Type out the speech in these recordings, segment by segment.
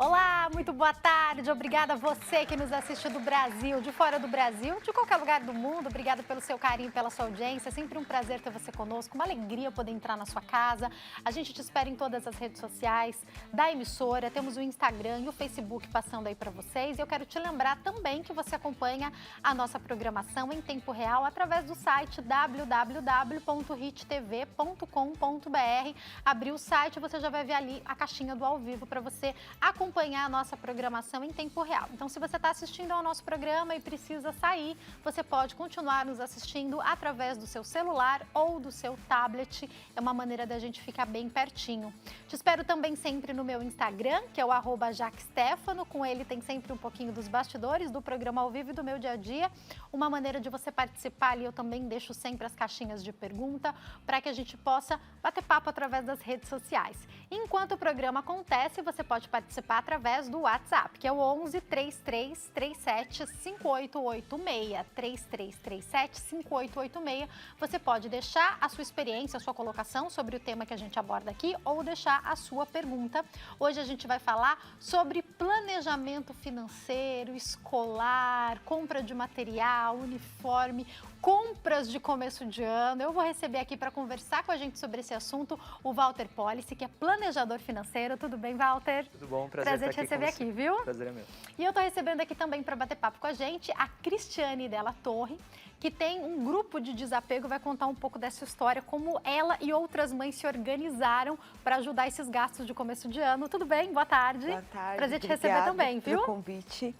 Olá, muito boa tarde. Obrigada a você que nos assiste do Brasil, de fora do Brasil, de qualquer lugar do mundo. Obrigada pelo seu carinho, pela sua audiência. É sempre um prazer ter você conosco, uma alegria poder entrar na sua casa. A gente te espera em todas as redes sociais da emissora. Temos o Instagram e o Facebook passando aí para vocês. E eu quero te lembrar também que você acompanha a nossa programação em tempo real através do site www.hittv.com.br. Abriu o site, você já vai ver ali a caixinha do ao vivo para você acompanhar a nossa programação em tempo real. Então, se você está assistindo ao nosso programa e precisa sair, você pode continuar nos assistindo através do seu celular ou do seu tablet. É uma maneira da gente ficar bem pertinho. Te espero também sempre no meu Instagram, que é o @jaquestefano. Com ele tem sempre um pouquinho dos bastidores do programa ao vivo e do meu dia a dia. Uma maneira de você participar ali, eu também deixo sempre as caixinhas de pergunta para que a gente possa bater papo através das redes sociais. Enquanto o programa acontece, você pode participar através do WhatsApp, que é o 11 3337 5886, 3337 5886. Você pode deixar a sua experiência, a sua colocação sobre o tema que a gente aborda aqui ou deixar a sua pergunta. Hoje a gente vai falar sobre planejamento financeiro, escolar, compra de material, uniforme, compras de começo de ano. Eu vou receber aqui para conversar com a gente sobre esse assunto o Walter Policy, que é planejador financeiro. Tudo bem, Walter? Tudo bom, prazer te receber aqui, viu? Prazer é meu. E eu estou recebendo aqui também para bater papo com a gente a Cristiane Della Torre, que tem um grupo de desapego, vai contar um pouco dessa história, como ela e outras mães se organizaram para ajudar esses gastos de começo de ano. Tudo bem? Boa tarde. Boa tarde. Prazer te receber também, viu? Pelo convite.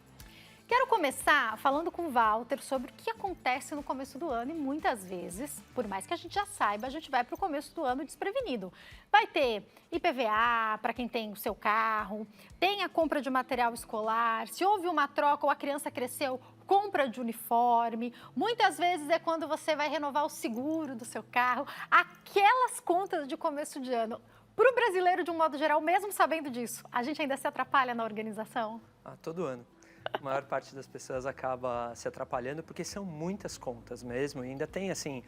Quero começar falando com o Walter sobre o que acontece no começo do ano e muitas vezes, por mais que a gente já saiba, a gente vai para o começo do ano desprevenido. Vai ter IPVA para quem tem o seu carro, tem a compra de material escolar, se houve uma troca ou a criança cresceu, compra de uniforme. Muitas vezes é quando você vai renovar o seguro do seu carro, aquelas contas de começo de ano. Para o brasileiro, de um modo geral, mesmo sabendo disso, a gente ainda se atrapalha na organização? Todo ano. A maior parte das pessoas acaba se atrapalhando porque são muitas contas mesmo. E ainda tem assim,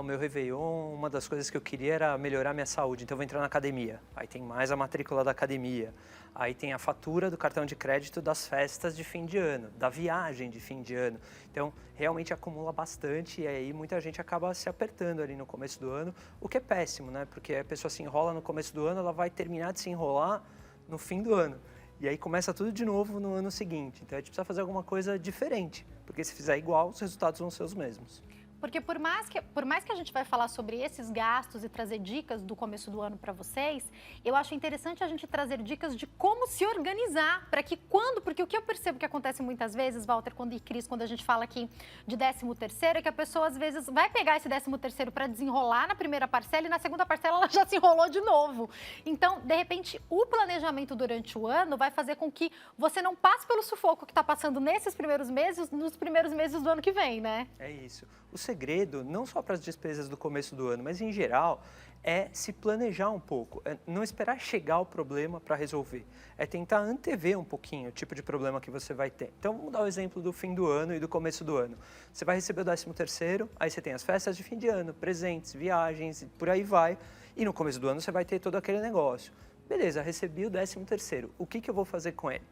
o meu Réveillon, uma das coisas que eu queria era melhorar minha saúde, então eu vou entrar na academia. Aí tem mais a matrícula da academia. Aí tem a fatura do cartão de crédito das festas de fim de ano, da viagem de fim de ano. Então, realmente acumula bastante e aí muita gente acaba se apertando ali no começo do ano, o que é péssimo, né? Porque a pessoa se enrola no começo do ano, ela vai terminar de se enrolar no fim do ano. E aí começa tudo de novo no ano seguinte. Então a gente precisa fazer alguma coisa diferente, porque se fizer igual, os resultados vão ser os mesmos. Porque por mais que a gente vai falar sobre esses gastos e trazer dicas do começo do ano para vocês, eu acho interessante a gente trazer dicas de como se organizar para que porque o que eu percebo que acontece muitas vezes, Walter e Cris, quando a gente fala aqui de 13º, é que a pessoa às vezes vai pegar esse 13º para desenrolar na primeira parcela e na segunda parcela ela já se enrolou de novo. Então, de repente, o planejamento durante o ano vai fazer com que você não passe pelo sufoco que está passando nesses primeiros meses, nos primeiros meses do ano que vem, né? É isso. O segredo, não só para as despesas do começo do ano, mas em geral, é se planejar um pouco. É não esperar chegar o problema para resolver. É tentar antever um pouquinho o tipo de problema que você vai ter. Então, vamos dar o exemplo do fim do ano e do começo do ano. Você vai receber o 13º, aí você tem as festas de fim de ano, presentes, viagens, e por aí vai. E no começo do ano você vai ter todo aquele negócio. Beleza, recebi o 13º. O que eu vou fazer com ele?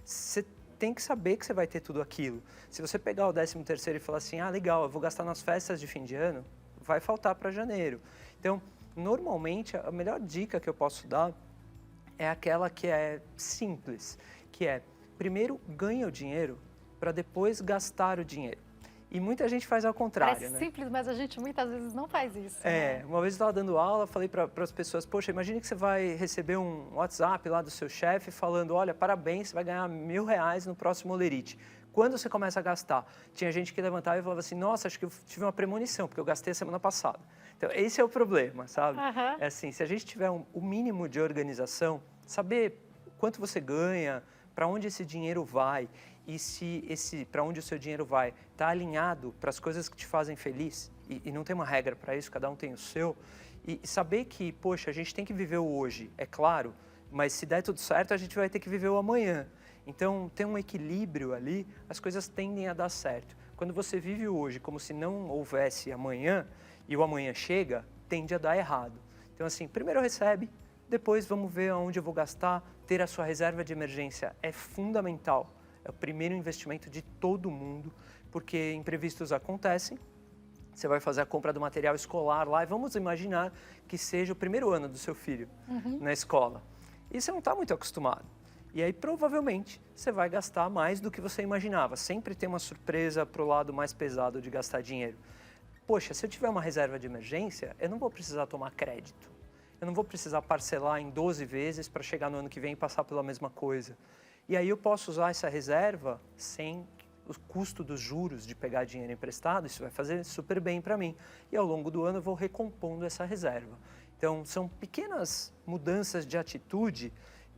Você tem que saber que você vai ter tudo aquilo. Se você pegar o 13º e falar assim, legal, eu vou gastar nas festas de fim de ano, vai faltar para janeiro. Então, normalmente, a melhor dica que eu posso dar é aquela que é simples, que é, primeiro ganha o dinheiro para depois gastar o dinheiro. E muita gente faz ao contrário, Parece né? simples, mas a gente muitas vezes não faz isso. Uma vez eu estava dando aula, falei para as pessoas, poxa, imagine que você vai receber um WhatsApp lá do seu chefe falando, olha, parabéns, você vai ganhar R$1.000 no próximo Olerite. Quando você começa a gastar? Tinha gente que levantava e falava assim, nossa, acho que eu tive uma premonição, porque eu gastei a semana passada. Então, esse é o problema, sabe? É assim, se a gente tiver o mínimo de organização, saber quanto você ganha, para onde esse dinheiro vai, e se para onde o seu dinheiro vai está alinhado para as coisas que te fazem feliz, e não tem uma regra para isso, cada um tem o seu, e saber que, poxa, a gente tem que viver o hoje, é claro, mas se der tudo certo, a gente vai ter que viver o amanhã. Então, tem um equilíbrio ali, as coisas tendem a dar certo. Quando você vive o hoje como se não houvesse amanhã, e o amanhã chega, tende a dar errado. Então, assim, primeiro recebe, Depois vamos ver aonde eu vou gastar. Ter a sua reserva de emergência é fundamental. É o primeiro investimento de todo mundo, porque imprevistos acontecem. Você vai fazer a compra do material escolar lá e vamos imaginar que seja o primeiro ano do seu filho na escola. E você não está muito acostumado. E aí, provavelmente, você vai gastar mais do que você imaginava. Sempre tem uma surpresa para o lado mais pesado de gastar dinheiro. Poxa, se eu tiver uma reserva de emergência, eu não vou precisar tomar crédito. Eu não vou precisar parcelar em 12 vezes para chegar no ano que vem e passar pela mesma coisa. E aí eu posso usar essa reserva sem o custo dos juros de pegar dinheiro emprestado, isso vai fazer super bem para mim. E ao longo do ano eu vou recompondo essa reserva. Então, são pequenas mudanças de atitude,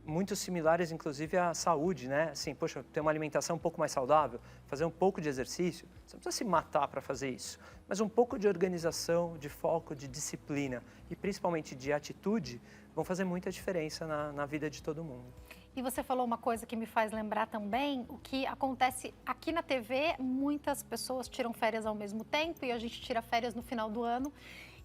muito similares, inclusive, à saúde, né? Assim, poxa, ter uma alimentação um pouco mais saudável, fazer um pouco de exercício, você não precisa se matar para fazer isso, mas um pouco de organização, de foco, de disciplina e principalmente de atitude vão fazer muita diferença na vida de todo mundo. E você falou uma coisa que me faz lembrar também, o que acontece aqui na TV, muitas pessoas tiram férias ao mesmo tempo e a gente tira férias no final do ano.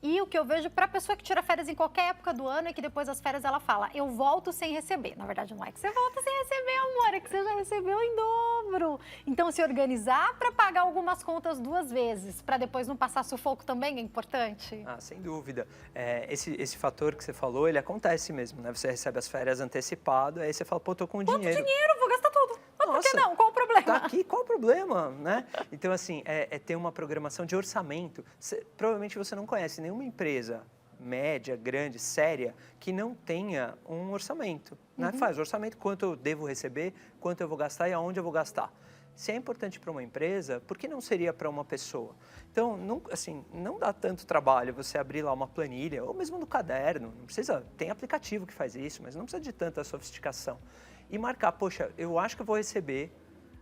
E o que eu vejo para a pessoa que tira férias em qualquer época do ano é que depois das férias ela fala, eu volto sem receber. Na verdade, não é que você volta sem receber, amor, é que você já recebeu em dobro. Então, se organizar para pagar algumas contas 2 vezes, para depois não passar sufoco também é importante? Ah, sem dúvida. Esse fator que você falou, ele acontece mesmo, né? Você recebe as férias antecipado, aí você fala, pô, tô com Quanto dinheiro. dinheiro? Vou gastar tudo. Mas por que Nossa, não? Qual o problema? Tá aqui, qual o problema, né? Então, assim, ter uma programação de orçamento. Provavelmente você não conhece nenhuma empresa média, grande, séria, que não tenha um orçamento, né? Faz orçamento, quanto eu devo receber, quanto eu vou gastar e aonde eu vou gastar. Se é importante para uma empresa, por que não seria para uma pessoa? Então, não dá tanto trabalho você abrir lá uma planilha, ou mesmo no caderno, não precisa, tem aplicativo que faz isso, mas não precisa de tanta sofisticação. E marcar, poxa, eu acho que eu vou receber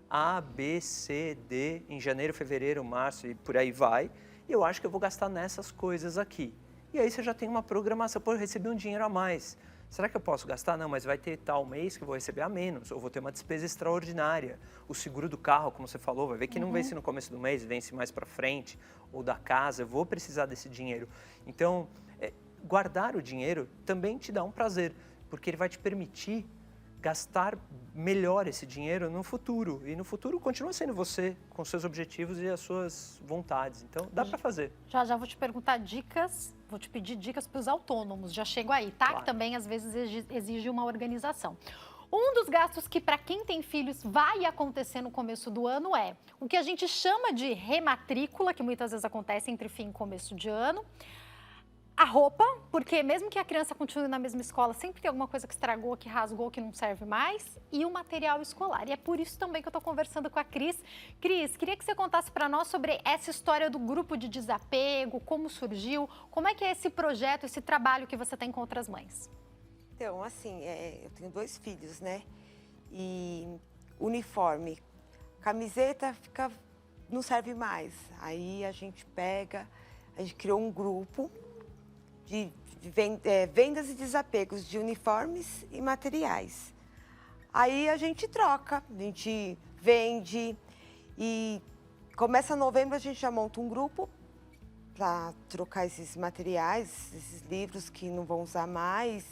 A, B, C, D em janeiro, fevereiro, março e por aí vai, e eu acho que eu vou gastar nessas coisas aqui. E aí você já tem uma programação, pô, eu recebi um dinheiro a mais. Será que eu posso gastar? Não, mas vai ter tal mês que eu vou receber a menos, ou vou ter uma despesa extraordinária. O seguro do carro, como você falou, vai ver que não vence no começo do mês, vence mais para frente, ou da casa, eu vou precisar desse dinheiro. Então, guardar o dinheiro também te dá um prazer, porque ele vai te permitir gastar melhor esse dinheiro no futuro. E no futuro continua sendo você, com seus objetivos e as suas vontades. Então, dá para fazer. Já vou te perguntar dicas, vou te pedir dicas para os autônomos. Já chego aí, tá? Claro. Que também, às vezes, exige uma organização. Um dos gastos que, para quem tem filhos, vai acontecer no começo do ano é o que a gente chama de rematrícula, que muitas vezes acontece entre fim e começo de ano. A roupa, porque mesmo que a criança continue na mesma escola, sempre tem alguma coisa que estragou, que rasgou, que não serve mais. E o material escolar. E é por isso também que eu estou conversando com a Cris. Cris, queria que você contasse para nós sobre essa história do grupo de desapego, como surgiu, como é que é esse projeto, esse trabalho que você tem com outras mães. Então, assim, eu tenho 2 filhos, né? E uniforme, camiseta não serve mais. Aí a gente criou um grupo de vendas e desapegos de uniformes e materiais. Aí a gente troca, a gente vende e começa novembro a gente já monta um grupo para trocar esses materiais, esses livros que não vão usar mais.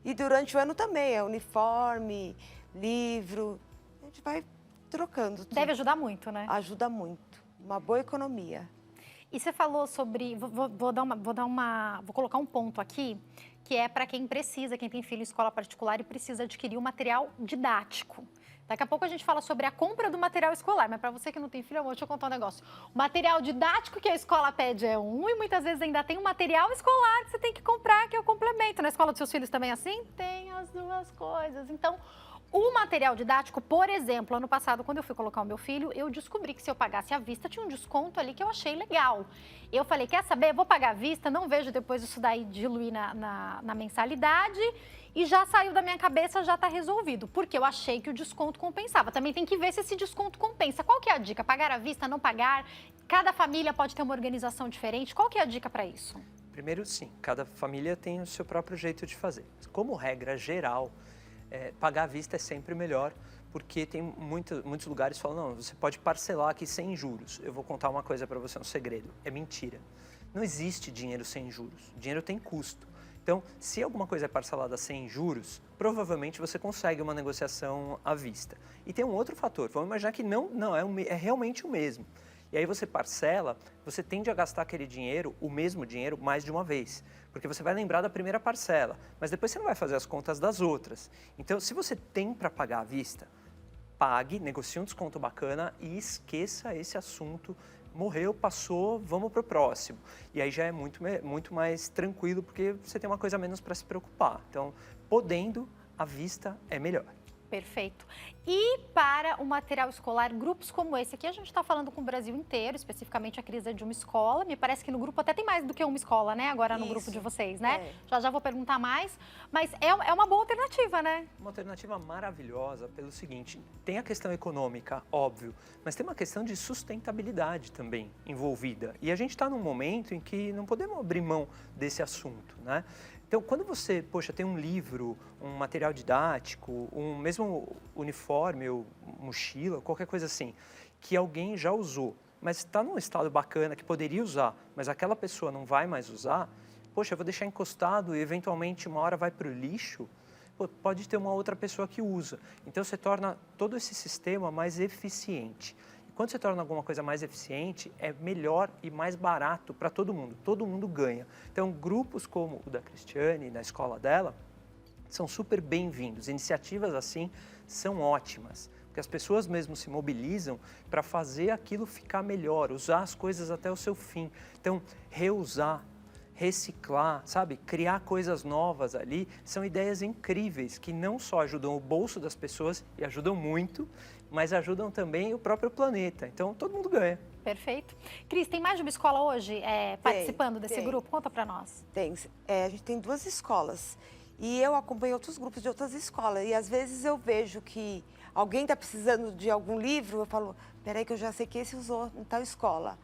E durante o ano também, uniforme, livro, a gente vai trocando tudo. Deve ajudar muito, né? Ajuda muito, uma boa economia. E você falou sobre, vou colocar um ponto aqui, que é para quem precisa, quem tem filho em escola particular e precisa adquirir o material didático. Daqui a pouco a gente fala sobre a compra do material escolar, mas para você que não tem filho, deixa eu contar um negócio. O material didático que a escola pede é um e muitas vezes ainda tem um material escolar que você tem que comprar, que é o complemento. Na escola dos seus filhos também é assim? Tem as duas coisas. Então, o material didático, por exemplo, ano passado, quando eu fui colocar o meu filho, eu descobri que se eu pagasse à vista, tinha um desconto ali que eu achei legal. Eu falei, quer saber, eu vou pagar à vista, não vejo depois isso daí diluir na mensalidade e já saiu da minha cabeça, já está resolvido, porque eu achei que o desconto compensava. Também tem que ver se esse desconto compensa. Qual que é a dica? Pagar à vista, não pagar? Cada família pode ter uma organização diferente. Qual que é a dica para isso? Primeiro, sim, cada família tem o seu próprio jeito de fazer. Como regra geral, pagar à vista é sempre melhor, porque tem muitos lugares que falam, não, você pode parcelar aqui sem juros. Eu vou contar uma coisa para você, um segredo, é mentira. Não existe dinheiro sem juros, dinheiro tem custo. Então, se alguma coisa é parcelada sem juros, provavelmente você consegue uma negociação à vista. E tem um outro fator, vamos imaginar que é realmente o mesmo. E aí você parcela, você tende a gastar aquele dinheiro, o mesmo dinheiro, mais de uma vez. Porque você vai lembrar da primeira parcela, mas depois você não vai fazer as contas das outras. Então, se você tem para pagar à vista, pague, negocie um desconto bacana e esqueça esse assunto. Morreu, passou, vamos para o próximo. E aí já é muito mais tranquilo, porque você tem uma coisa a menos para se preocupar. Então, podendo, à vista é melhor. Perfeito. E para o material escolar, grupos como esse aqui, a gente está falando com o Brasil inteiro, especificamente a crise de uma escola. Me parece que no grupo até tem mais do que uma escola, né? Agora no grupo de vocês, né? Já vou perguntar mais. Mas é uma boa alternativa, né? Uma alternativa maravilhosa pelo seguinte, tem a questão econômica, óbvio, mas tem uma questão de sustentabilidade também envolvida. E a gente está num momento em que não podemos abrir mão desse assunto, né? Então, quando você, tem um livro, um material didático, um mesmo uniforme ou mochila, qualquer coisa assim, que alguém já usou, mas está num estado bacana que poderia usar, mas aquela pessoa não vai mais usar, eu vou deixar encostado e eventualmente uma hora vai para o lixo, pode ter uma outra pessoa que usa. Então, você torna todo esse sistema mais eficiente. Quando você torna alguma coisa mais eficiente, é melhor e mais barato para todo mundo ganha. Então, grupos como o da Cristiane, na escola dela, são super bem-vindos. Iniciativas assim são ótimas, porque as pessoas mesmo se mobilizam para fazer aquilo ficar melhor, usar as coisas até o seu fim. Então, reusar, reciclar, sabe? Criar coisas novas ali, são ideias incríveis que não só ajudam o bolso das pessoas, e ajudam muito, mas ajudam também o próprio planeta. Então, todo mundo ganha. Perfeito. Cris, tem mais de uma escola hoje participando desse grupo? Conta para nós. Tem. A gente tem 2 escolas. E eu acompanho outros grupos de outras escolas. E às vezes eu vejo que alguém está precisando de algum livro, eu falo, peraí que eu já sei que esse usou em tal escola.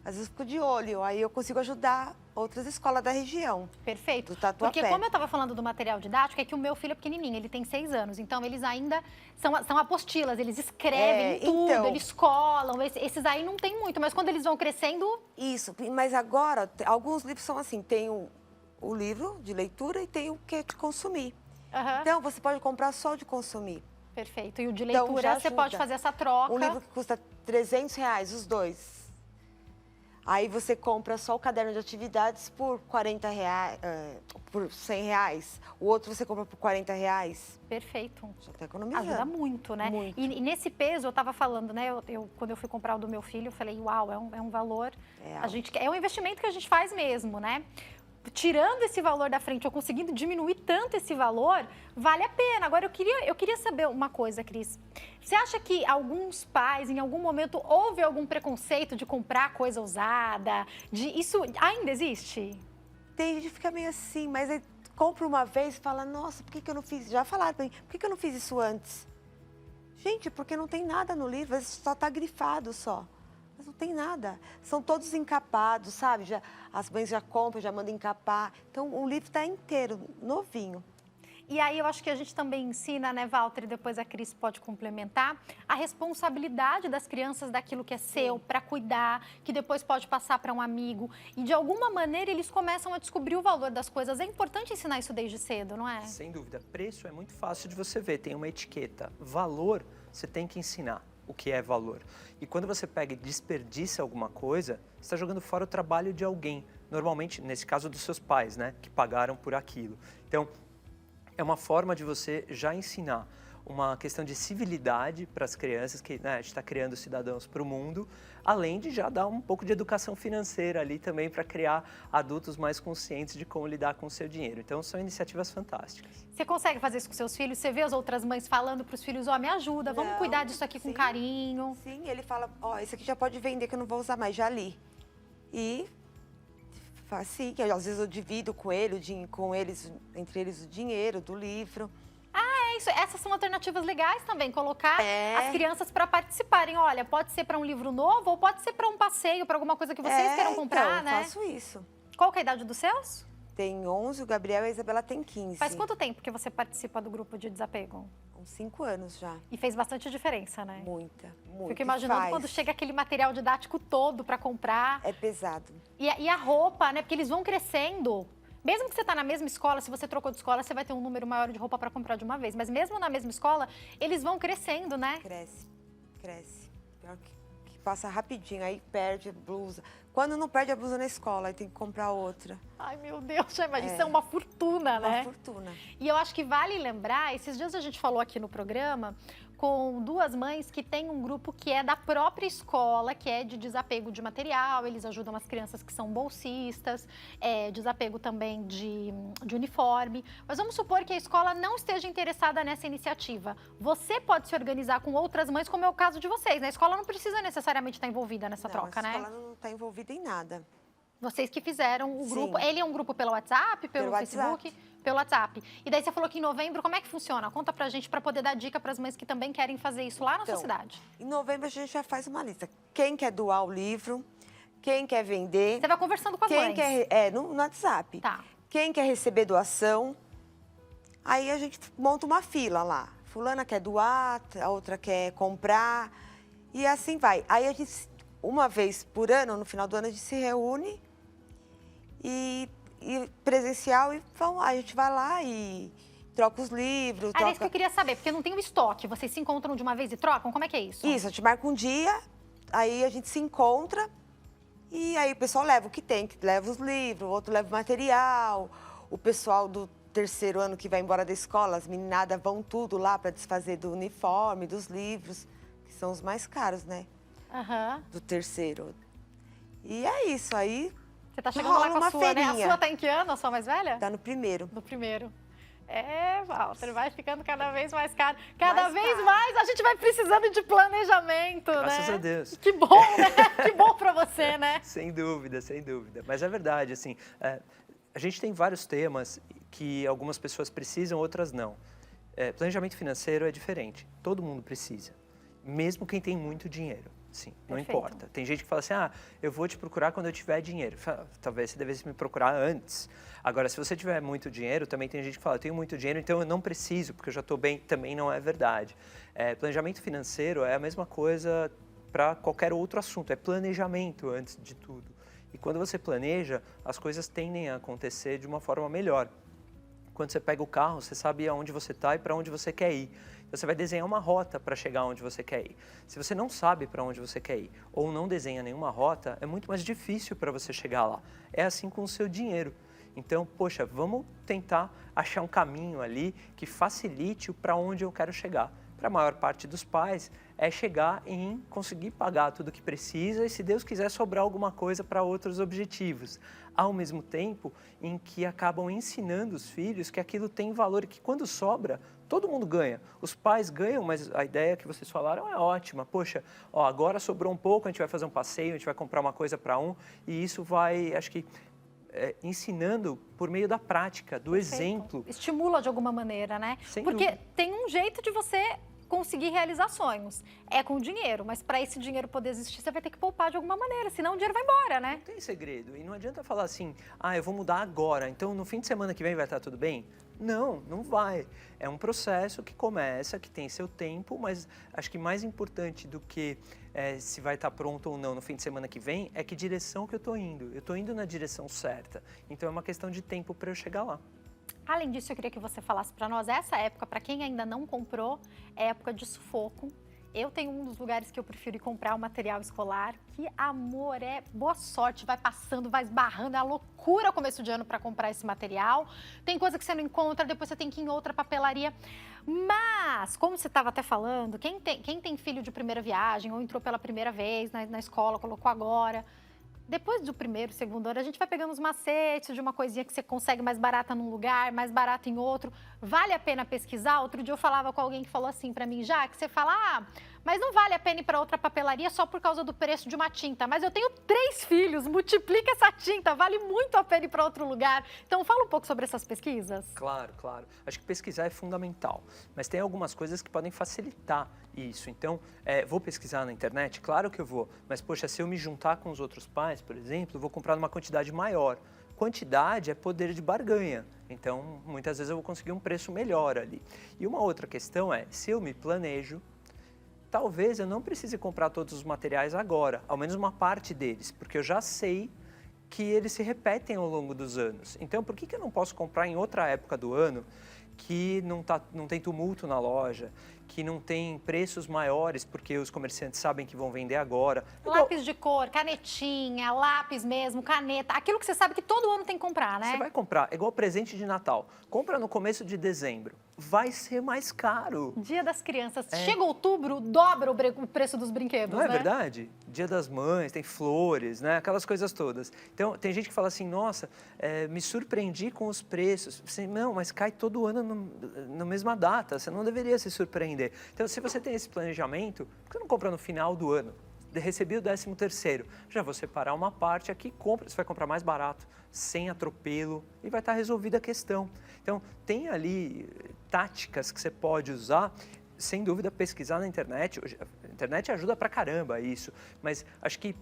Às vezes eu fico de olho, aí eu consigo ajudar outras escolas da região. Perfeito. Do Tatuapé. Porque como eu estava falando do material didático, é que o meu filho é pequenininho, ele tem 6 anos. Então, eles ainda são apostilas, eles escrevem tudo, eles colam. Esses aí não tem muito, mas quando eles vão crescendo... Isso, mas agora, alguns livros são assim, tem o livro de leitura e tem o que é de consumir. Então, você pode comprar só o de consumir. Perfeito. E o de leitura, você pode fazer essa troca. Um livro que custa R$300, os 2. Aí você compra só o caderno de atividades por R$40, por R$100. O outro você compra por R$40. Perfeito. Já está economizando. Ajuda muito, né? Muito. E nesse peso, eu estava falando, né? Quando eu fui comprar o do meu filho, eu falei, uau, é um valor... É um investimento que a gente faz mesmo, né? Tirando esse valor da frente, ou conseguindo diminuir tanto esse valor, vale a pena. Agora, eu queria saber uma coisa, Cris. Você acha que alguns pais, em algum momento, houve algum preconceito de comprar coisa usada? Isso ainda existe? Tem gente que fica meio assim, mas aí compra uma vez e fala, nossa, por que eu não fiz? Já falaram pra mim, por que eu não fiz isso antes? Gente, porque não tem nada no livro, às vezes só tá grifado só. Mas não tem nada. São todos encapados, sabe? As mães já compram, já mandam encapar. Então, o livro está inteiro, novinho. E aí, eu acho que a gente também ensina, né, Walter, e depois a Cris pode complementar, a responsabilidade das crianças daquilo que é seu, para cuidar, que depois pode passar para um amigo. E, de alguma maneira, eles começam a descobrir o valor das coisas. É importante ensinar isso desde cedo, não é? Sem dúvida. Preço é muito fácil de você ver, tem uma etiqueta. Valor, você tem que ensinar o que é valor. E quando você pega e desperdiça alguma coisa, você está jogando fora o trabalho de alguém. Normalmente, nesse caso dos seus pais, né, que pagaram por aquilo. Então, é uma forma de você já ensinar uma questão de civilidade para as crianças, que a gente está criando cidadãos para o mundo, além de já dar um pouco de educação financeira ali também para criar adultos mais conscientes de como lidar com o seu dinheiro. Então, são iniciativas fantásticas. Você consegue fazer isso com seus filhos? Você vê as outras mães falando para os filhos, me ajuda, vamos cuidar disso aqui com carinho. Sim, ele fala, esse aqui já pode vender que eu não vou usar mais, já li. E assim, que às vezes eu divido com eles, entre eles o dinheiro do livro. Isso, essas são alternativas legais também, colocar as crianças para participarem. Olha, pode ser para um livro novo ou pode ser para um passeio, para alguma coisa que vocês queiram comprar, né? Eu faço isso. Qual que é a idade dos seus? Tem 11, o Gabriel e a Isabela tem 15. Faz quanto tempo que você participa do grupo de desapego? Uns 5 anos já. E fez bastante diferença, né? Muita. Fico imaginando quando chega aquele material didático todo para comprar. É pesado. E a roupa, né? Porque eles vão crescendo. Mesmo que você está na mesma escola, se você trocou de escola, você vai ter um número maior de roupa para comprar de uma vez. Mas mesmo na mesma escola, eles vão crescendo, né? Cresce, cresce. Pior que passa rapidinho, aí perde a blusa. Quando não perde a blusa na escola, aí tem que comprar outra. Ai, meu Deus, já imagina, isso é uma fortuna, né? Uma fortuna. E eu acho que vale lembrar, esses dias a gente falou aqui no programa com duas mães que têm um grupo que é da própria escola, que é de desapego de material, eles ajudam as crianças que são bolsistas, desapego também de uniforme. Mas vamos supor que a escola não esteja interessada nessa iniciativa. Você pode se organizar com outras mães, como é o caso de vocês, né? A escola não precisa necessariamente estar envolvida nessa troca, né? A escola não está envolvida em nada. Vocês que fizeram o grupo. Sim. Ele é um grupo pelo WhatsApp, pelo Facebook? WhatsApp. Pelo WhatsApp. E daí você falou que em novembro, como é que funciona? Conta pra gente, pra poder dar dica pras mães que também querem fazer isso lá na sua cidade. Em novembro a gente já faz uma lista. Quem quer doar o livro, quem quer vender. Você vai conversando com as mães. No WhatsApp. Tá. Quem quer receber doação. Aí a gente monta uma fila lá. Fulana quer doar, a outra quer comprar. E assim vai. Aí a gente, uma vez por ano, no final do ano, a gente se reúne e presencial e a gente vai lá e troca os livros. Era isso que eu queria saber, porque não tem o estoque. Vocês se encontram de uma vez e trocam? Como é que é isso? Isso, a gente marca um dia, aí a gente se encontra e aí o pessoal leva o que tem, que leva os livros, o outro leva o material, o pessoal do terceiro ano que vai embora da escola, as meninadas vão tudo lá para desfazer do uniforme, dos livros, que são os mais caros, né? Aham. Do terceiro. E é isso, aí Você tá chegando lá com a sua, né? A feirinha. sua tá em que ano, a sua mais velha? tá no primeiro. No primeiro. Walter, vai ficando cada vez mais caro. Cada Mais vez caro. mais a gente vai precisando de planejamento, né? Graças a Deus. Que bom, né? Que bom pra você, né? Sem dúvida, sem dúvida. Mas é verdade, assim, a gente tem vários temas que algumas pessoas precisam, outras não. Planejamento financeiro é diferente. Todo mundo precisa, mesmo quem tem muito dinheiro. Sim, não Perfeito. importa. Tem gente que fala assim, eu vou te procurar quando eu tiver dinheiro. Talvez você devesse me procurar antes. Agora, se você tiver muito dinheiro, também tem gente que fala, eu tenho muito dinheiro, então eu não preciso, porque eu já estou bem. Também não é verdade. Planejamento financeiro é a mesma coisa para qualquer outro assunto. É planejamento antes de tudo. E quando você planeja, as coisas tendem a acontecer de uma forma melhor. Quando você pega o carro, você sabe aonde você está e para onde você quer ir. Você vai desenhar uma rota para chegar onde você quer ir. Se você não sabe para onde você quer ir ou não desenha nenhuma rota, é muito mais difícil para você chegar lá. É assim com o seu dinheiro. Então, poxa, vamos tentar achar um caminho ali que facilite o para onde eu quero chegar. Para a maior parte dos pais, é chegar em conseguir pagar tudo que precisa e, se Deus quiser, sobrar alguma coisa para outros objetivos. Ao mesmo tempo em que acabam ensinando os filhos que aquilo tem valor e que, quando sobra, todo mundo ganha. Os pais ganham, mas a ideia que vocês falaram é ótima. Poxa, agora sobrou um pouco, a gente vai fazer um passeio, a gente vai comprar uma coisa para um, e isso vai, acho que, ensinando por meio da prática, do exemplo. Estimula de alguma maneira, né? Sem Porque dúvida. tem um jeito de você conseguir realizar sonhos. É com dinheiro, mas para esse dinheiro poder existir, você vai ter que poupar de alguma maneira, senão o dinheiro vai embora, né? Não tem segredo. E não adianta falar assim, eu vou mudar agora, então no fim de semana que vem vai estar tudo bem? Não, não vai. É um processo que começa, que tem seu tempo, mas acho que mais importante do que se vai estar pronto ou não no fim de semana que vem, é que direção que eu estou indo. Eu estou indo na direção certa. Então é uma questão de tempo para eu chegar lá. Além disso, eu queria que você falasse para nós, essa época, para quem ainda não comprou, é época de sufoco. Eu tenho um dos lugares que eu prefiro ir comprar o material escolar. Que amor, boa sorte, vai passando, vai esbarrando, é a loucura o começo de ano para comprar esse material. Tem coisa que você não encontra, depois você tem que ir em outra papelaria. Mas, como você estava até falando, quem tem filho de primeira viagem ou entrou pela primeira vez na escola, colocou agora... Depois do primeiro, segundo ano, a gente vai pegando os macetes de uma coisinha que você consegue mais barata num lugar, mais barata em outro. Vale a pena pesquisar? Outro dia eu falava com alguém que falou assim pra mim, já que você fala, mas não vale a pena ir para outra papelaria só por causa do preço de uma tinta. Mas eu tenho 3 filhos, multiplica essa tinta, vale muito a pena ir para outro lugar. Então fala um pouco sobre essas pesquisas. Claro, claro. Acho que pesquisar é fundamental, mas tem algumas coisas que podem facilitar isso. Então, vou pesquisar na internet? Claro que eu vou, mas poxa, se eu me juntar com os outros pais, por exemplo, eu vou comprar numa quantidade maior. Quantidade é poder de barganha, então muitas vezes eu vou conseguir um preço melhor ali. E uma outra questão é, se eu me planejo, talvez eu não precise comprar todos os materiais agora, ao menos uma parte deles, porque eu já sei que eles se repetem ao longo dos anos. Então, por que eu não posso comprar em outra época do ano que não tem tumulto na loja, que não tem preços maiores, porque os comerciantes sabem que vão vender agora? Lápis de cor, canetinha, lápis mesmo, caneta, aquilo que você sabe que todo ano tem que comprar, né? Você vai comprar, é igual presente de Natal. Compra no começo de dezembro, vai ser mais caro. Dia das Crianças. Chega outubro, dobra o preço dos brinquedos, Não é né? verdade? Dia das Mães, tem flores, né? Aquelas coisas todas. Então, tem gente que fala assim, nossa, me surpreendi com os preços. Assim, não, mas cai todo ano na mesma data, você não deveria se surpreender. Então, se você tem esse planejamento, por que você não compra no final do ano? Recebi o 13º, já vou separar uma parte aqui, compra, você vai comprar mais barato, sem atropelo, e vai estar resolvida a questão. Então, tem ali táticas que você pode usar, sem dúvida, pesquisar na internet. A internet ajuda pra caramba isso, mas acho que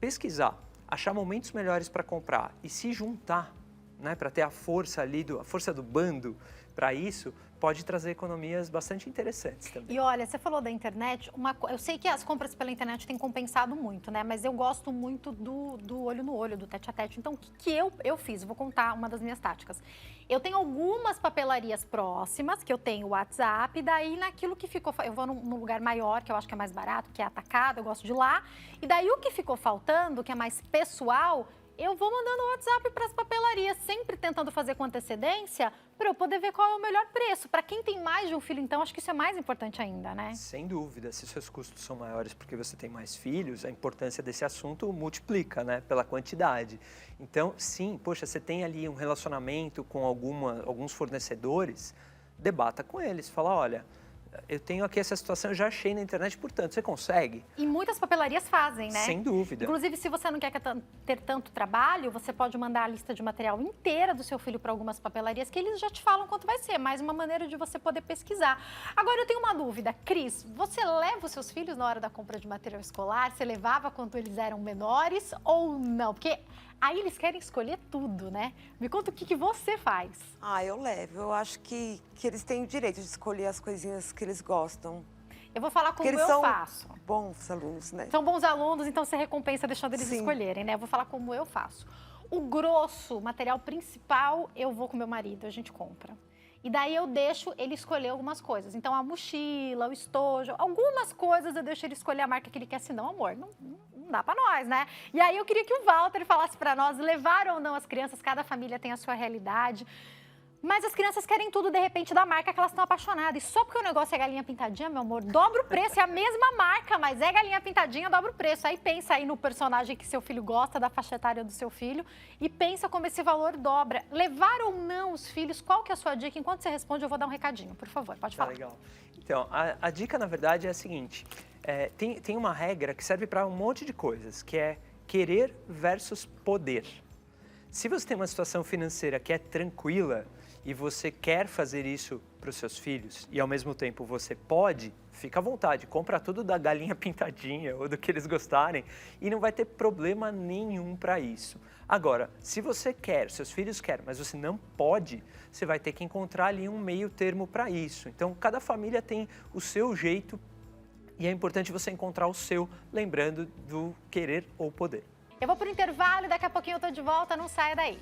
pesquisar, achar momentos melhores para comprar e se juntar, né, para ter a força ali, a força do bando para isso, pode trazer economias bastante interessantes também. E olha, você falou da internet, eu sei que as compras pela internet têm compensado muito, né? Mas eu gosto muito do olho no olho, do tete a tete. Então, o que eu fiz? Eu vou contar uma das minhas táticas. Eu tenho algumas papelarias próximas, que eu tenho WhatsApp, daí naquilo que ficou... Eu vou num lugar maior, que eu acho que é mais barato, que é atacado, eu gosto de ir lá. E daí o que ficou faltando, que é mais pessoal... Eu vou mandando o WhatsApp para as papelarias, sempre tentando fazer com antecedência, para eu poder ver qual é o melhor preço. Para quem tem mais de um filho, então, acho que isso é mais importante ainda, né? Sem dúvida. Se seus custos são maiores porque você tem mais filhos, a importância desse assunto multiplica, né? Pela quantidade. Então, sim, poxa, você tem ali um relacionamento com alguns fornecedores, debata com eles. Fala, olha... Eu tenho aqui essa situação, eu já achei na internet, portanto, você consegue? E muitas papelarias fazem, né? Sem dúvida. Inclusive, se você não quer ter tanto trabalho, você pode mandar a lista de material inteira do seu filho para algumas papelarias, que eles já te falam quanto vai ser, mais uma maneira de você poder pesquisar. Agora, eu tenho uma dúvida. Cris, você leva os seus filhos na hora da compra de material escolar? Você levava quando eles eram menores ou não? Porque... aí eles querem escolher tudo, né? Me conta o que você faz. Eu levo. Eu acho que eles têm o direito de escolher as coisinhas que eles gostam. Eu vou falar como Porque eles eu são faço. bons alunos, né? São bons alunos, então você recompensa deixando eles Sim. escolherem, né? Eu vou falar como eu faço. O grosso, o material principal, eu vou com meu marido, a gente compra. E daí eu deixo ele escolher algumas coisas. Então, a mochila, o estojo, algumas coisas eu deixo ele escolher a marca que ele quer, senão, amor, não dá pra nós, né? E aí eu queria que o Walter falasse pra nós, levaram ou não as crianças, cada família tem a sua realidade. Mas as crianças querem tudo, de repente, da marca que elas estão apaixonadas. E só porque o negócio é galinha pintadinha, meu amor, dobra o preço. É a mesma marca, mas é galinha pintadinha, dobra o preço. Aí pensa aí no personagem que seu filho gosta, da faixa etária do seu filho. E pensa como esse valor dobra. Levar ou não os filhos, qual que é a sua dica? Enquanto você responde, eu vou dar um recadinho. Por favor, pode falar. Legal. Então, a dica, na verdade, é a seguinte. Tem uma regra que serve para um monte de coisas, que é querer versus poder. Se você tem uma situação financeira que é tranquila, e você quer fazer isso para os seus filhos e ao mesmo tempo você pode, fica à vontade, compra tudo da galinha pintadinha ou do que eles gostarem e não vai ter problema nenhum para isso. Agora, se você quer, seus filhos querem, mas você não pode, você vai ter que encontrar ali um meio termo para isso. Então, cada família tem o seu jeito e é importante você encontrar o seu, lembrando do querer ou poder. Eu vou para o intervalo e daqui a pouquinho eu tô de volta, não saia daí.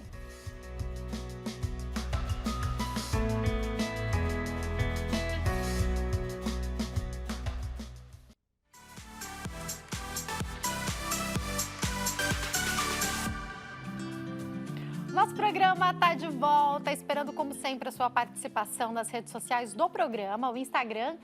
Nosso programa está de volta, esperando como sempre a sua participação nas redes sociais do programa, o Instagram,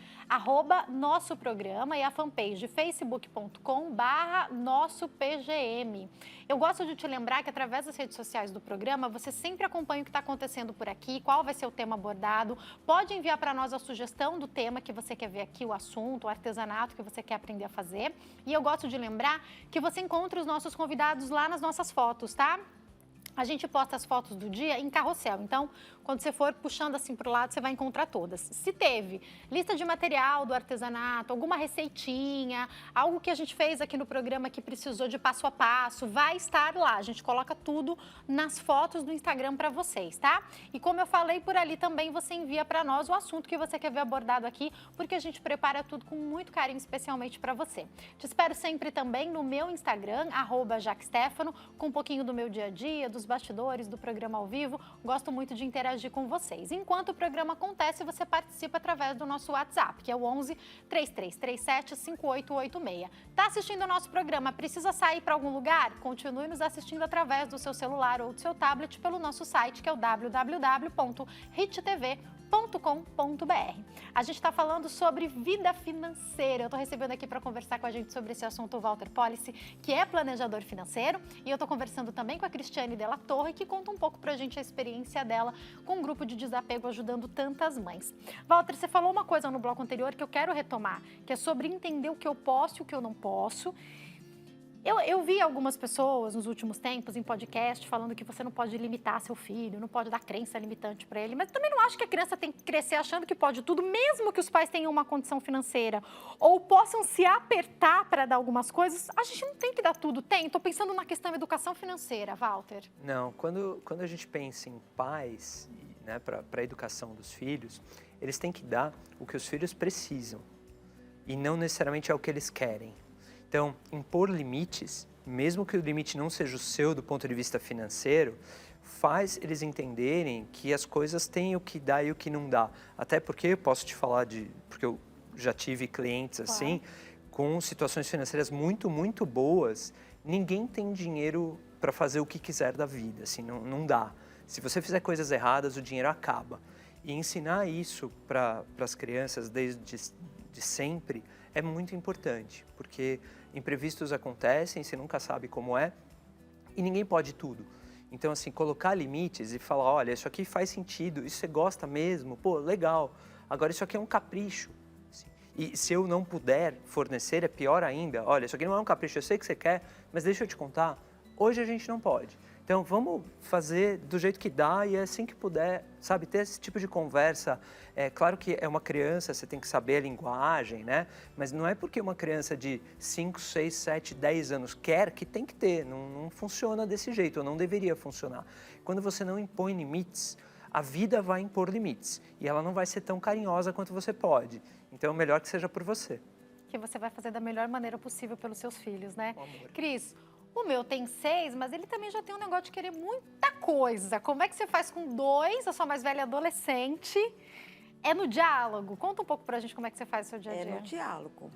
@nossoprograma e a fanpage facebook.com/nossopgm. Eu gosto de te lembrar que através das redes sociais do programa, você sempre acompanha o que está acontecendo por aqui, qual vai ser o tema abordado, pode enviar para nós a sugestão do tema que você quer ver aqui, o assunto, o artesanato que você quer aprender a fazer. E eu gosto de lembrar que você encontra os nossos convidados lá nas nossas fotos, tá? A gente posta as fotos do dia em carrossel, então quando você for puxando assim para o lado, você vai encontrar todas. Se teve lista de material do artesanato, alguma receitinha, algo que a gente fez aqui no programa que precisou de passo a passo, vai estar lá. A gente coloca tudo nas fotos do Instagram para vocês, tá? E como eu falei por ali também, você envia para nós o assunto que você quer ver abordado aqui, porque a gente prepara tudo com muito carinho, especialmente para você. Te espero sempre também no meu Instagram, @JaqueStefano, com um pouquinho do meu dia a dia, dos bastidores, do programa ao vivo. Gosto muito de interagir com vocês. Enquanto o programa acontece, você participa através do nosso WhatsApp, que é o 11 3337 5886. Tá assistindo o nosso programa, precisa sair para algum lugar? Continue nos assistindo através do seu celular ou do seu tablet pelo nosso site, que é o www.hittv.com.br. A gente está falando sobre vida financeira. Eu estou recebendo aqui para conversar com a gente sobre esse assunto o Walter Policy, que é planejador financeiro, e eu estou conversando também com a Cristiane Della Torre, que conta um pouco para a gente a experiência dela com um grupo de desapego ajudando tantas mães. Walter, você falou uma coisa no bloco anterior que eu quero retomar, que é sobre entender o que eu posso e o que eu não posso. Eu vi algumas pessoas nos últimos tempos em podcast falando que você não pode limitar seu filho, não pode dar crença limitante para ele, mas também não acho que a criança tem que crescer achando que pode tudo, mesmo que os pais tenham uma condição financeira ou possam se apertar para dar algumas coisas. A gente não tem que dar tudo, tem? Estou pensando na questão da educação financeira, Walter. Não, quando a gente pensa em pais, né, para a educação dos filhos, eles têm que dar o que os filhos precisam e não necessariamente é o que eles querem. Então, impor limites, mesmo que o limite não seja o seu do ponto de vista financeiro, faz eles entenderem que as coisas têm o que dá e o que não dá. Até porque eu posso te falar porque eu já tive clientes assim, com situações financeiras muito, muito boas. Ninguém tem dinheiro para fazer o que quiser da vida, assim, não dá. Se você fizer coisas erradas, o dinheiro acaba. E ensinar isso para as crianças desde sempre é muito importante, porque imprevistos acontecem, você nunca sabe como é, e ninguém pode tudo. Então, assim, colocar limites e falar, olha, isso aqui faz sentido, isso você gosta mesmo, pô, legal. Agora, isso aqui é um capricho. E se eu não puder fornecer, é pior ainda. Olha, isso aqui não é um capricho, eu sei que você quer, mas deixa eu te contar, hoje a gente não pode. Então, vamos fazer do jeito que dá e assim que puder, sabe, ter esse tipo de conversa. É claro que é uma criança, você tem que saber a linguagem, né? Mas não é porque uma criança de 5, 6, 7, 10 anos quer que tem que ter. Não funciona desse jeito, ou não deveria funcionar. Quando você não impõe limites, a vida vai impor limites. E ela não vai ser tão carinhosa quanto você pode. Então, é melhor que seja por você. Que você vai fazer da melhor maneira possível pelos seus filhos, né? Cris, o meu tem 6, mas ele também já tem um negócio de querer muita coisa. Como é que você faz com 2, a sua mais velha adolescente? É no diálogo? Conta um pouco pra gente como é que você faz o seu dia a dia. É no diálogo.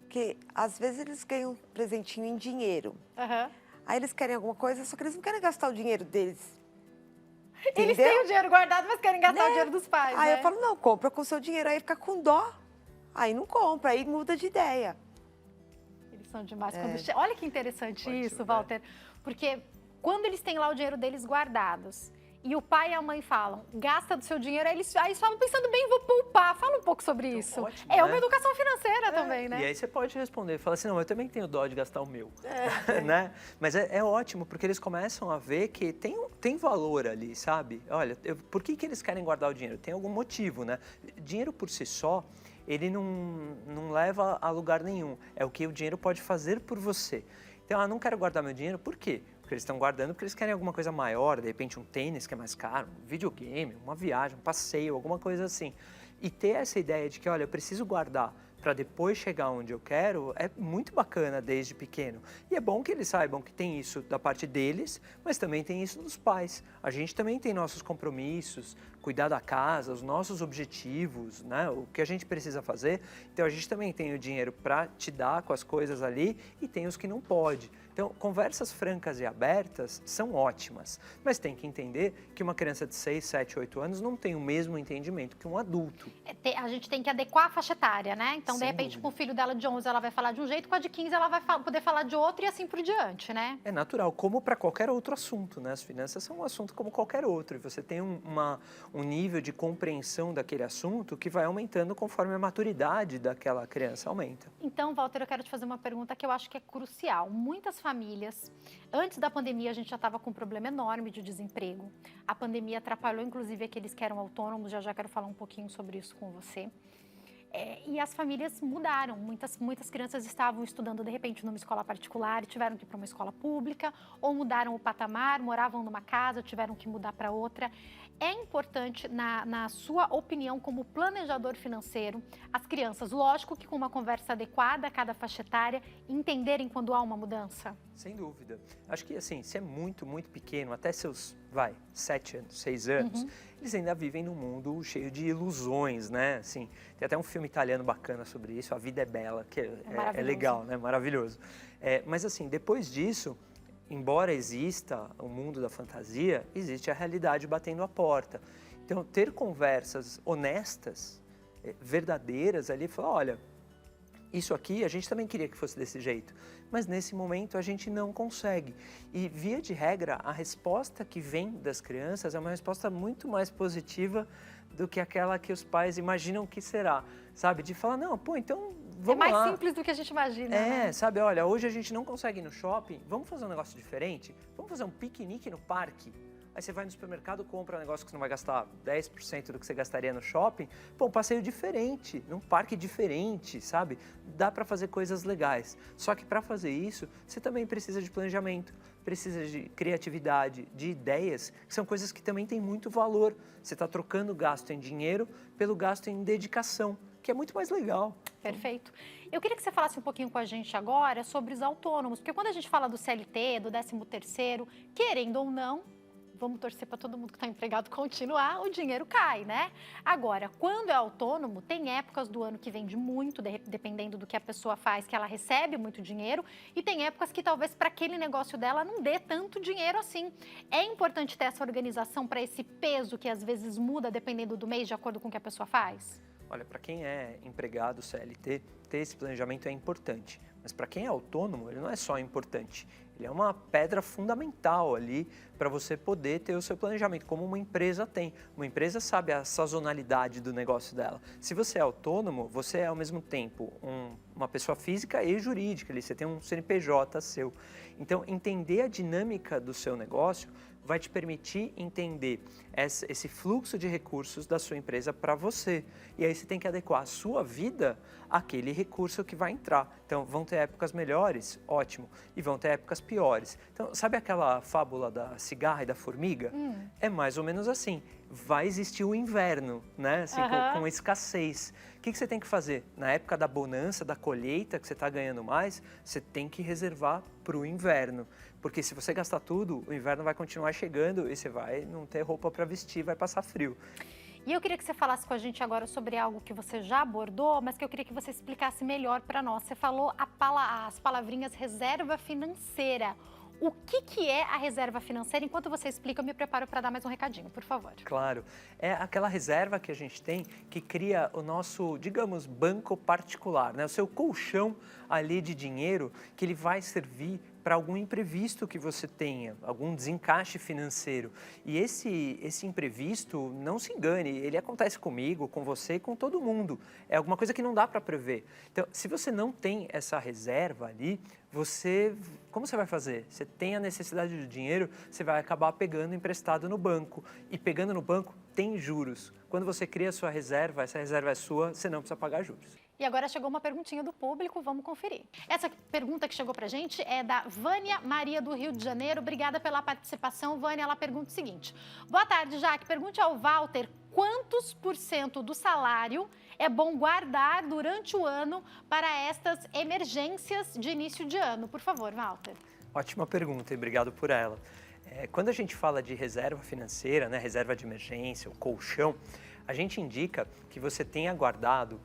Porque às vezes eles ganham um presentinho em dinheiro. Aí eles querem alguma coisa, só que eles não querem gastar o dinheiro deles. Entendeu? Eles têm o dinheiro guardado, mas querem gastar o dinheiro dos pais, Aí né? eu falo, não, compra com o seu dinheiro. Aí fica com dó. Aí não compra, aí muda de ideia. São demais. Olha que interessante isso, né? Walter, porque quando eles têm lá o dinheiro deles guardados e o pai e a mãe falam, gasta do seu dinheiro, aí eles falam, pensando bem, vou poupar. Fala um pouco sobre isso. Ótimo, é né? uma educação financeira também, né? E aí você pode responder, fala assim, não, eu também tenho dó de gastar o meu, né? Mas é ótimo, porque eles começam a ver que tem valor ali, sabe? Olha, por que eles querem guardar o dinheiro? Tem algum motivo, né? Dinheiro por si só, ele não leva a lugar nenhum. É o que o dinheiro pode fazer por você. Então, não quero guardar meu dinheiro, por quê? Porque eles estão guardando porque eles querem alguma coisa maior, de repente um tênis que é mais caro, um videogame, uma viagem, um passeio, alguma coisa assim. E ter essa ideia de que, olha, eu preciso guardar para depois chegar onde eu quero, é muito bacana desde pequeno. E é bom que eles saibam que tem isso da parte deles, mas também tem isso dos pais. A gente também tem nossos compromissos, cuidar da casa, os nossos objetivos, né? O que a gente precisa fazer. Então, a gente também tem o dinheiro para te dar com as coisas ali e tem os que não pode. Então, conversas francas e abertas são ótimas, mas tem que entender que uma criança de 6, 7, 8 anos não tem o mesmo entendimento que um adulto. A gente tem que adequar a faixa etária, né? Então, de Sem repente, dúvida. com o filho dela de 11, ela vai falar de um jeito, com a de 15, ela vai poder falar de outro e assim por diante, né? É natural, como para qualquer outro assunto, né? As finanças são um assunto como qualquer outro. E você tem um nível de compreensão daquele assunto que vai aumentando conforme a maturidade daquela criança aumenta. Então, Walter, eu quero te fazer uma pergunta que eu acho que é crucial. Muitas famílias, antes da pandemia, a gente já estava com um problema enorme de desemprego. A pandemia atrapalhou, inclusive, aqueles que eram autônomos. Já quero falar um pouquinho sobre isso com você. E as famílias mudaram. Muitas crianças estavam estudando, de repente, numa escola particular e tiveram que ir para uma escola pública, ou mudaram o patamar, moravam numa casa, tiveram que mudar para outra. É importante, na sua opinião, como planejador financeiro, as crianças, lógico que com uma conversa adequada a cada faixa etária, entenderem quando há uma mudança? Sem dúvida. Acho que, assim, se é muito, muito pequeno, até seus, 7 anos, 6 anos, eles ainda vivem num mundo cheio de ilusões, né? Assim, tem até um filme italiano bacana sobre isso, A Vida é Bela, que é legal, né? Maravilhoso. Mas, assim, depois disso, embora exista o mundo da fantasia, existe a realidade batendo a porta. Então, ter conversas honestas, verdadeiras ali, falar, olha, isso aqui a gente também queria que fosse desse jeito, mas nesse momento a gente não consegue. E, via de regra, a resposta que vem das crianças é uma resposta muito mais positiva do que aquela que os pais imaginam que será, sabe? De falar, não, pô, então vamos lá. É mais simples do que a gente imagina, né? Sabe, olha, hoje a gente não consegue ir no shopping, vamos fazer um negócio diferente? Vamos fazer um piquenique no parque? Aí você vai no supermercado, compra um negócio que você não vai gastar 10% do que você gastaria no shopping. Pô, um passeio diferente, num parque diferente, sabe? Dá para fazer coisas legais. Só que para fazer isso, você também precisa de planejamento, precisa de criatividade, de ideias, que são coisas que também têm muito valor. Você está trocando gasto em dinheiro pelo gasto em dedicação, que é muito mais legal. Perfeito. Eu queria que você falasse um pouquinho com a gente agora sobre os autônomos, porque quando a gente fala do CLT, do 13º, querendo ou não, vamos torcer para todo mundo que está empregado continuar, o dinheiro cai, né? Agora, quando é autônomo, tem épocas do ano que vende muito, dependendo do que a pessoa faz, que ela recebe muito dinheiro, e tem épocas que talvez para aquele negócio dela não dê tanto dinheiro assim. É importante ter essa organização para esse peso que às vezes muda dependendo do mês, de acordo com o que a pessoa faz? Olha, para quem é empregado CLT, ter esse planejamento é importante. Mas para quem é autônomo, ele não é só importante. Ele é uma pedra fundamental ali para você poder ter o seu planejamento, como uma empresa tem. Uma empresa sabe a sazonalidade do negócio dela. Se você é autônomo, você é ao mesmo tempo uma pessoa física e jurídica. Ali você tem um CNPJ seu. Então, entender a dinâmica do seu negócio vai te permitir entender esse fluxo de recursos da sua empresa para você. E aí você tem que adequar a sua vida àquele recurso que vai entrar. Então, vão ter épocas melhores, ótimo, e vão ter épocas piores. Então, sabe aquela fábula da cigarra e da formiga? É mais ou menos assim. Vai existir o inverno, né? Assim, com escassez. O que você tem que fazer? Na época da bonança, da colheita, que você está ganhando mais, você tem que reservar para o inverno. Porque se você gastar tudo, o inverno vai continuar chegando e você vai não ter roupa para vestir, vai passar frio. E eu queria que você falasse com a gente agora sobre algo que você já abordou, mas que eu queria que você explicasse melhor para nós. Você falou as palavrinhas reserva financeira. O que é a reserva financeira? Enquanto você explica, eu me preparo para dar mais um recadinho, por favor. Claro. É aquela reserva que a gente tem que cria o nosso, digamos, banco particular, né? O seu colchão ali de dinheiro que ele vai servir para algum imprevisto que você tenha, algum desencaixe financeiro. E esse imprevisto, não se engane, ele acontece comigo, com você e com todo mundo. É alguma coisa que não dá para prever. Então, se você não tem essa reserva ali, como você vai fazer? Você tem a necessidade de dinheiro, você vai acabar pegando emprestado no banco. E pegando no banco, tem juros. Quando você cria a sua reserva, essa reserva é sua, você não precisa pagar juros. E agora chegou uma perguntinha do público, vamos conferir. Essa pergunta que chegou pra gente é da Vânia Maria do Rio de Janeiro. Obrigada pela participação, Vânia. Ela pergunta o seguinte: boa tarde, Jaque. Pergunte ao Walter quantos % do salário é bom guardar durante o ano para estas emergências de início de ano. Por favor, Walter. Ótima pergunta e obrigado por ela. Quando a gente fala de reserva financeira, né, reserva de emergência, o colchão, a gente indica que você tenha guardado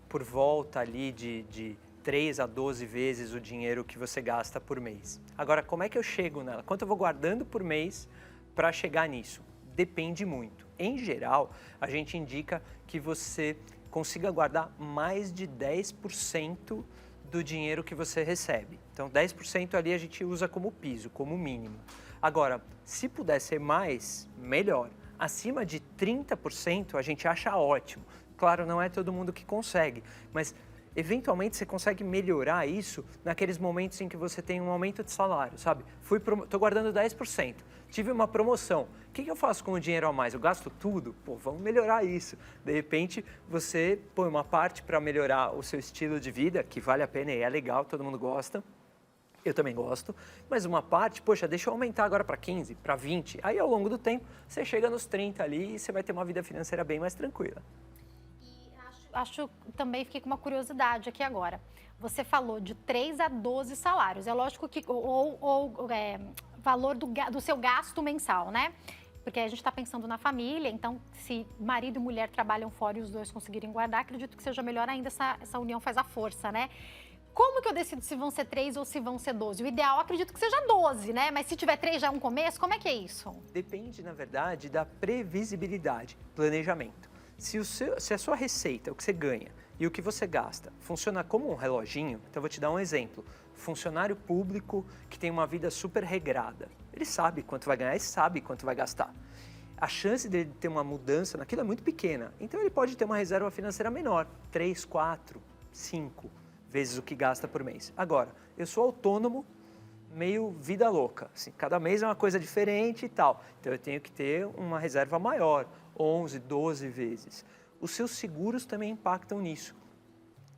por volta ali de 3 a 12 vezes o dinheiro que você gasta por mês. Agora, como é que eu chego nela? Quanto eu vou guardando por mês para chegar nisso? Depende muito. Em geral, a gente indica que você consiga guardar mais de 10% do dinheiro que você recebe. Então, 10% ali a gente usa como piso, como mínimo. Agora, se puder ser mais, melhor. Acima de 30% a gente acha ótimo. Claro, não é todo mundo que consegue, mas eventualmente você consegue melhorar isso naqueles momentos em que você tem um aumento de salário, sabe? Tô guardando 10%, tive uma promoção. O que eu faço com o dinheiro a mais? Eu gasto tudo? Pô, vamos melhorar isso. De repente, você põe uma parte para melhorar o seu estilo de vida, que vale a pena e é legal, todo mundo gosta. Eu também gosto, mas uma parte, poxa, deixa eu aumentar agora para 15, para 20. Aí, ao longo do tempo, você chega nos 30 ali e você vai ter uma vida financeira bem mais tranquila. Acho também, fiquei com uma curiosidade aqui agora. Você falou de 3 a 12 salários. É lógico que, valor do seu gasto mensal, né? Porque a gente está pensando na família, então se marido e mulher trabalham fora e os dois conseguirem guardar, acredito que seja melhor ainda, essa união faz a força, né? Como que eu decido se vão ser 3 ou se vão ser 12? O ideal, acredito que seja 12, né? Mas se tiver 3 já é um começo, como é que é isso? Depende, na verdade, da previsibilidade, planejamento. Se a sua receita, o que você ganha e o que você gasta, funciona como um reloginho, então eu vou te dar um exemplo. Funcionário público que tem uma vida super regrada, ele sabe quanto vai ganhar e sabe quanto vai gastar. A chance dele ter uma mudança naquilo é muito pequena, então ele pode ter uma reserva financeira menor, 3, 4, 5 vezes o que gasta por mês. Agora, eu sou autônomo, meio vida louca, assim, cada mês é uma coisa diferente e tal, então eu tenho que ter uma reserva maior, 11, 12 vezes. Os seus seguros também impactam nisso.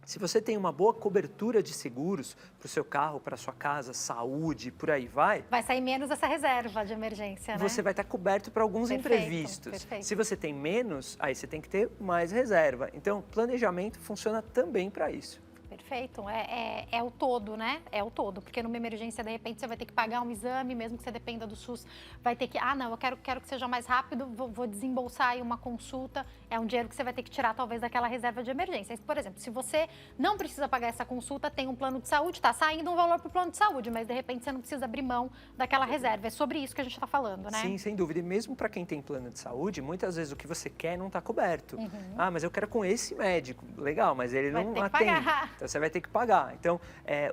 Se você tem uma boa cobertura de seguros para o seu carro, para a sua casa, saúde, por aí vai... Vai sair menos essa reserva de emergência, né? Você vai estar coberto para alguns imprevistos. Perfeito. Se você tem menos, aí você tem que ter mais reserva. Então, planejamento funciona também para isso. Perfeito, é o todo, né? É o todo, porque numa emergência, de repente, você vai ter que pagar um exame, mesmo que você dependa do SUS, vai ter que, não, eu quero que seja mais rápido, vou desembolsar aí uma consulta, é um dinheiro que você vai ter que tirar, talvez, daquela reserva de emergência. Por exemplo, se você não precisa pagar essa consulta, tem um plano de saúde, tá saindo um valor para o plano de saúde, mas, de repente, você não precisa abrir mão daquela reserva. É sobre isso que a gente está falando, né? Sim, sem dúvida. E mesmo para quem tem plano de saúde, muitas vezes o que você quer não está coberto. Uhum. Mas eu quero com esse médico. Legal, mas ele não atende. Então, você vai ter que pagar. Então,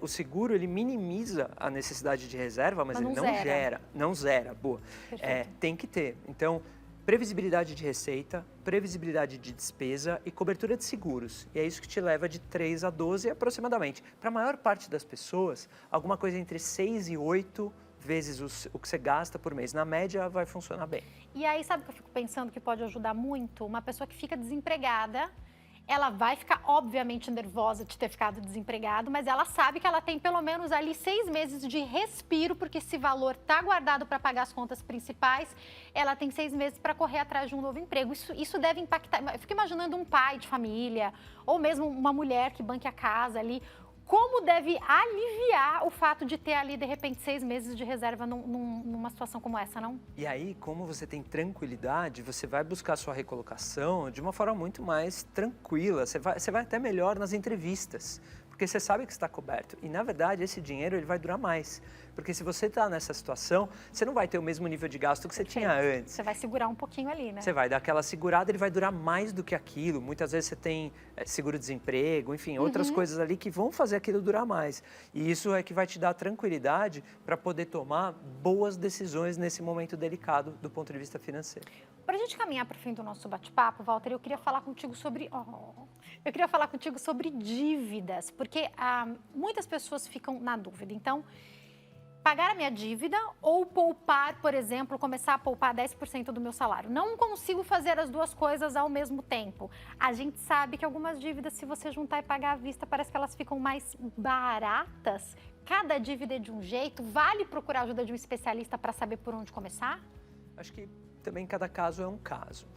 o seguro, ele minimiza a necessidade de reserva, mas ele não zera. Boa. Tem que ter. Então, previsibilidade de receita, previsibilidade de despesa e cobertura de seguros. E é isso que te leva de 3 a 12 aproximadamente. Para a maior parte das pessoas, alguma coisa entre 6 e 8 vezes o que você gasta por mês. Na média, vai funcionar bem. E aí, sabe o que eu fico pensando que pode ajudar muito? Uma pessoa que fica desempregada, ela vai ficar, obviamente, nervosa de ter ficado desempregado, mas ela sabe que ela tem pelo menos ali 6 meses de respiro, porque esse valor está guardado para pagar as contas principais, ela tem 6 meses para correr atrás de um novo emprego. Isso deve impactar, eu fico imaginando um pai de família, ou mesmo uma mulher que banque a casa ali, como deve aliviar o fato de ter ali, de repente, 6 meses de reserva numa situação como essa, não? E aí, como você tem tranquilidade, você vai buscar sua recolocação de uma forma muito mais tranquila. Você vai até melhor nas entrevistas, porque você sabe que está coberto. E, na verdade, esse dinheiro ele vai durar mais. Porque se você está nessa situação, você não vai ter o mesmo nível de gasto que você tinha antes. Você vai segurar um pouquinho ali, né? Você vai dar aquela segurada, ele vai durar mais do que aquilo. Muitas vezes você tem seguro-desemprego, enfim, outras coisas ali que vão fazer aquilo durar mais. E isso é que vai te dar tranquilidade para poder tomar boas decisões nesse momento delicado do ponto de vista financeiro. Para a gente caminhar para o fim do nosso bate-papo, Walter, eu queria falar contigo sobre dívidas, porque muitas pessoas ficam na dúvida. Então, pagar a minha dívida ou poupar, por exemplo, começar a poupar 10% do meu salário. Não consigo fazer as duas coisas ao mesmo tempo. A gente sabe que algumas dívidas, se você juntar e pagar à vista, parece que elas ficam mais baratas. Cada dívida é de um jeito. Vale procurar a ajuda de um especialista para saber por onde começar? Acho que também cada caso é um caso.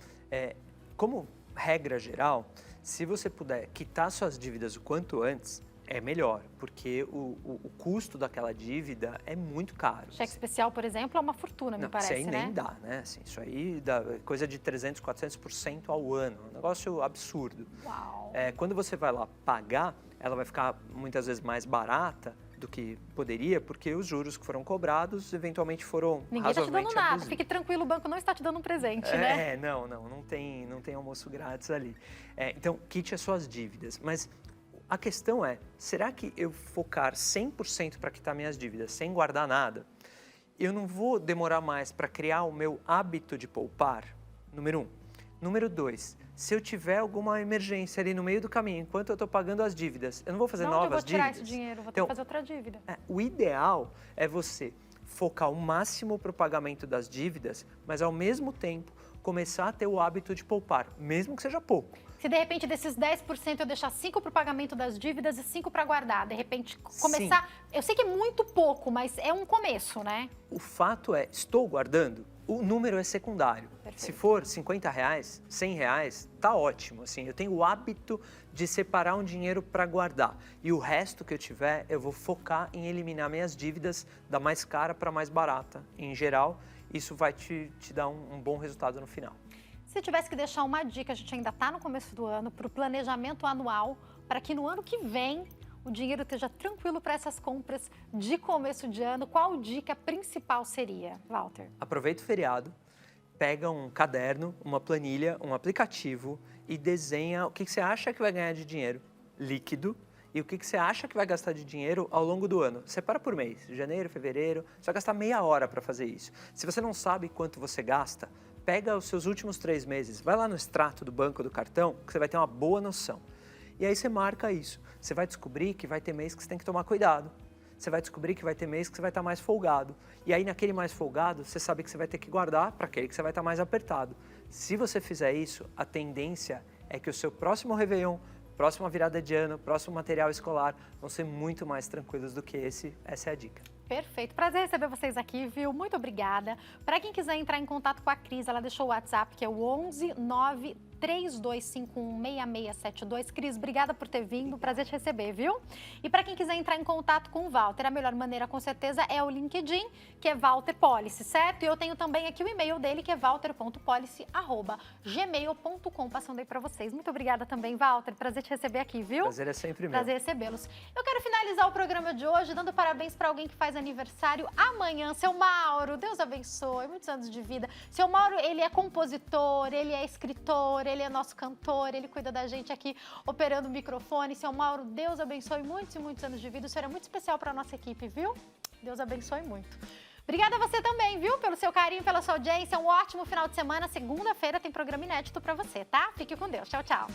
Como regra geral, se você puder quitar suas dívidas o quanto antes, é melhor, porque o custo daquela dívida é muito caro. Cheque especial, por exemplo, é uma fortuna, me parece, né? Isso aí nem dá, né? Assim, isso aí dá coisa de 300%, 400% ao ano. Um negócio absurdo. Uau! Quando você vai lá pagar, ela vai ficar muitas vezes mais barata do que poderia, porque os juros que foram cobrados eventualmente foram Ninguém está te razoavelmente dando nada. abusivos. Fique tranquilo, o banco não está te dando um presente, né? Não tem almoço grátis ali. Então, quite as suas dívidas. Mas a questão é, será que eu focar 100% para quitar minhas dívidas sem guardar nada, eu não vou demorar mais para criar o meu hábito de poupar? Número 1. Número 2, se eu tiver alguma emergência ali no meio do caminho, enquanto eu estou pagando as dívidas, eu não vou fazer novas dívidas? Eu vou tirar esse dinheiro, vou ter que fazer outra dívida. O ideal é você focar o máximo para o pagamento das dívidas, mas ao mesmo tempo começar a ter o hábito de poupar, mesmo que seja pouco. Se de repente desses 10% eu deixar 5% para o pagamento das dívidas e 5% para guardar, de repente começar... Sim. Eu sei que é muito pouco, mas é um começo, né? O fato é, estou guardando, o número é secundário. Perfeito. Se for R$50, R$100, tá ótimo. Assim, eu tenho o hábito de separar um dinheiro para guardar. E o resto que eu tiver, eu vou focar em eliminar minhas dívidas da mais cara para a mais barata. Em geral, isso vai te dar um bom resultado no final. Se tivesse que deixar uma dica, a gente ainda está no começo do ano, para o planejamento anual, para que no ano que vem o dinheiro esteja tranquilo para essas compras de começo de ano, qual dica principal seria, Walter? Aproveita o feriado, pega um caderno, uma planilha, um aplicativo e desenha o que você acha que vai ganhar de dinheiro líquido e o que você acha que vai gastar de dinheiro ao longo do ano. Separa por mês, janeiro, fevereiro, você vai gastar meia hora para fazer isso. Se você não sabe quanto você gasta, pega os seus últimos 3 meses, vai lá no extrato do banco do cartão, que você vai ter uma boa noção. E aí você marca isso. Você vai descobrir que vai ter mês que você tem que tomar cuidado. Você vai descobrir que vai ter mês que você vai estar mais folgado. E aí naquele mais folgado, você sabe que você vai ter que guardar para aquele que você vai estar mais apertado. Se você fizer isso, a tendência é que o seu próximo Réveillon, próxima virada de ano, próximo material escolar vão ser muito mais tranquilos do que esse. Essa é a dica. Perfeito. Prazer receber vocês aqui, viu? Muito obrigada. Para quem quiser entrar em contato com a Cris, ela deixou o WhatsApp, que é o 11 9 32516672. Cris, obrigada por ter vindo. Prazer te receber, viu? E para quem quiser entrar em contato com o Walter, a melhor maneira, com certeza, é o LinkedIn, que é Walter Policy, certo? E eu tenho também aqui o e-mail dele, que é walter.policy@gmail.com, passando aí para vocês. Muito obrigada também, Walter. Prazer te receber aqui, viu? Prazer é sempre meu. Prazer recebê-los. Eu quero finalizar o programa de hoje dando parabéns para alguém que faz aniversário amanhã, seu Mauro. Deus abençoe, muitos anos de vida. Seu Mauro, ele é compositor, ele é escritor, ele é nosso cantor, ele cuida da gente aqui operando o microfone. Seu Mauro, Deus abençoe muitos e muitos anos de vida. O senhor é muito especial para a nossa equipe, viu? Deus abençoe muito. Obrigada a você também, viu? Pelo seu carinho, pela sua audiência. Um ótimo final de semana. Segunda-feira tem programa inédito para você, tá? Fique com Deus. Tchau, tchau.